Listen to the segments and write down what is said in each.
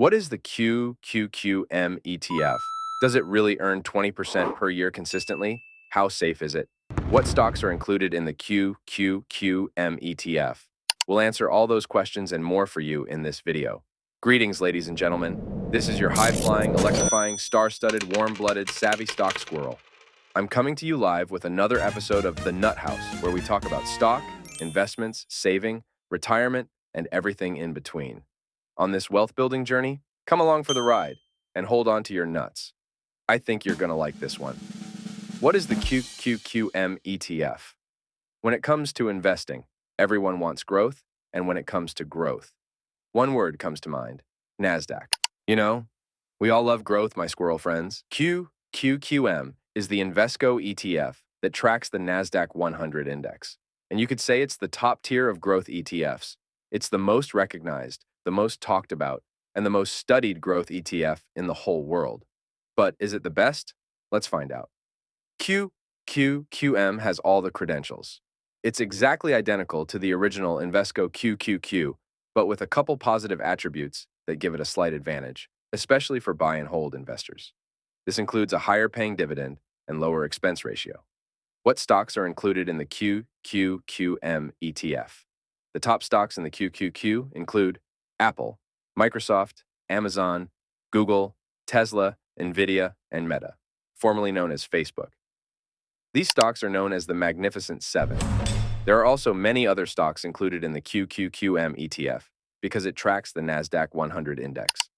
What is the QQQM ETF? Does it really earn 20% per year consistently? How safe is it? What stocks are included in the QQQM ETF? We'll answer all those questions and more for you in this video. Greetings, ladies and gentlemen. This is your high-flying, electrifying, star-studded, warm-blooded, savvy stock squirrel. I'm coming to you live with another episode of The Nut House, where we talk about stock, investments, saving, retirement, and everything in between. On this wealth-building journey, come along for the ride and hold on to your nuts. I think you're going to like this one. What is the QQQM ETF? When it comes to investing, everyone wants growth, and when it comes to growth, one word comes to mind: Nasdaq. You know, we all love growth, my squirrel friends. QQQM is the Invesco ETF that tracks the Nasdaq 100 index. And you could say it's the top tier of growth ETFs. It's the most recognized, the most talked about, and the most studied growth ETF in the whole world. But is it the best? Let's find out. QQQM has all the credentials. It's exactly identical to the original Invesco QQQ, but with a couple positive attributes that give it a slight advantage, especially for buy and hold investors. This includes a higher paying dividend and lower expense ratio. What stocks are included in the QQQM ETF? The top stocks in the QQQ include Apple, Microsoft, Amazon, Google, Tesla, Nvidia, and Meta, formerly known as Facebook. These stocks are known as the Magnificent Seven. There are also many other stocks included in the QQQM ETF because it tracks the Nasdaq 100 index.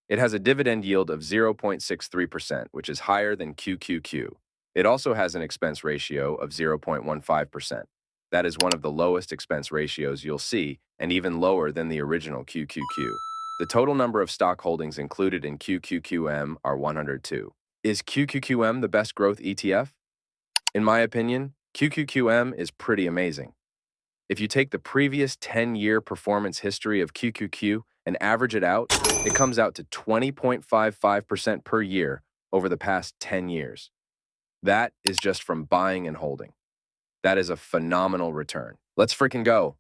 It has a dividend yield of 0.63%, which is higher than QQQ. It also has an expense ratio of 0.15%. That is one of the lowest expense ratios you'll see, and even lower than the original QQQ. The total number of stock holdings included in QQQM are 102. Is QQQM the best growth ETF? In my opinion, QQQM is pretty amazing. If you take the previous 10-year performance history of QQQ and average it out, it comes out to 20.55% per year over the past 10 years. That is just from buying and holding. That is a phenomenal return. Let's freaking go.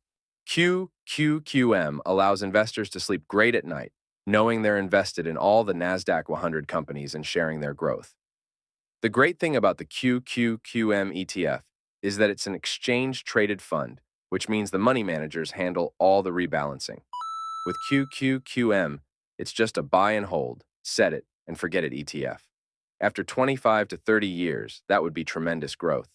QQQM allows investors to sleep great at night, knowing they're invested in all the Nasdaq 100 companies and sharing their growth. The great thing about the QQQM ETF is that it's an exchange-traded fund, which means the money managers handle all the rebalancing. With QQQM, it's just a buy and hold, set it, and forget it ETF. After 25 to 30 years, that would be tremendous growth.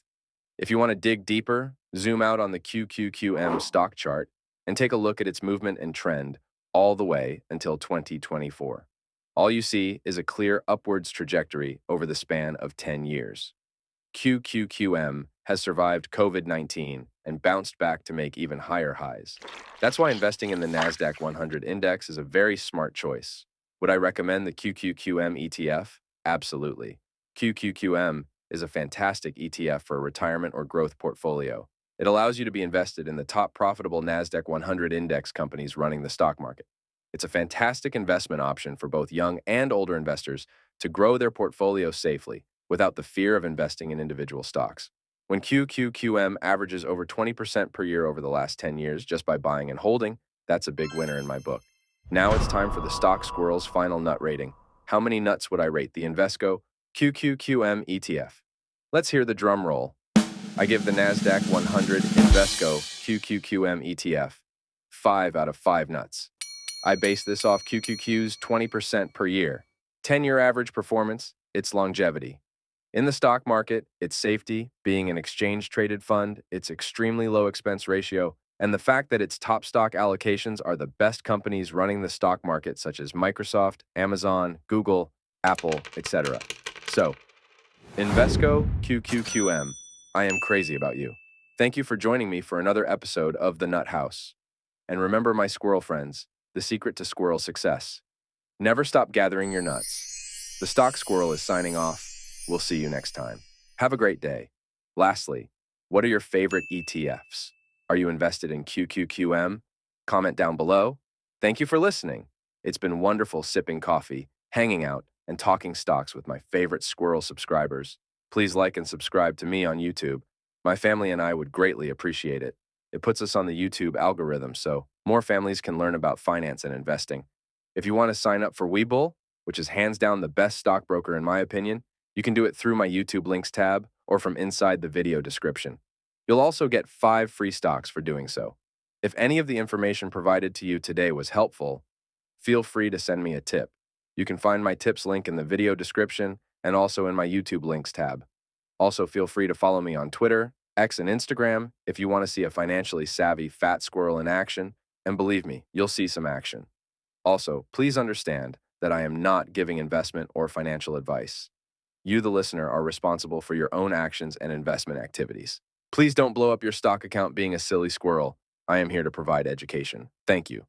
If you want to dig deeper, zoom out on the QQQM stock chart and take a look at its movement and trend all the way until 2024. All you see is a clear upwards trajectory over the span of 10 years. QQQM has survived COVID-19 and bounced back to make even higher highs. That's why investing in the Nasdaq 100 index is a very smart choice. Would I recommend the QQQM ETF? Absolutely. QQQM is a fantastic ETF for a retirement or growth portfolio. It allows you to be invested in the top profitable Nasdaq 100 index companies running the stock market. It's a fantastic investment option for both young and older investors to grow their portfolio safely without the fear of investing in individual stocks. When QQQM averages over 20% per year over the last 10 years just by buying and holding, that's a big winner in my book. Now it's time for the Stock Squirrel's final nut rating. How many nuts would I rate the Invesco QQQM ETF? Let's hear the drum roll. I give the Nasdaq 100 Invesco QQQM ETF 5 out of 5 nuts. I base this off QQQ's 20% per year, 10-year average performance, its longevity. In the stock market, its safety, being an exchange-traded fund, its extremely low expense ratio, and the fact that its top stock allocations are the best companies running the stock market such as Microsoft, Amazon, Google, Apple, etc. So, Invesco QQQM, I am crazy about you. Thank you for joining me for another episode of The Nut House. And remember, my squirrel friends, the secret to squirrel success: never stop gathering your nuts. The Stock Squirrel is signing off. We'll see you next time. Have a great day. Lastly, what are your favorite ETFs? Are you invested in QQQM? Comment down below. Thank you for listening. It's been wonderful sipping coffee, hanging out, and talking stocks with my favorite squirrel subscribers. Please like and subscribe to me on YouTube. My family and I would greatly appreciate it. It puts us on the YouTube algorithm so more families can learn about finance and investing. If you want to sign up for WeBull, which is hands down the best stockbroker in my opinion, you can do it through my YouTube links tab or from inside the video description. You'll also get 5 free stocks for doing so. If any of the information provided to you today was helpful, feel free to send me a tip. You can find my tips link in the video description and also in my YouTube links tab. Also, feel free to follow me on Twitter, X, and Instagram if you want to see a financially savvy fat squirrel in action, and believe me, you'll see some action. Also, please understand that I am not giving investment or financial advice. You, the listener, are responsible for your own actions and investment activities. Please don't blow up your stock account being a silly squirrel. I am here to provide education. Thank you.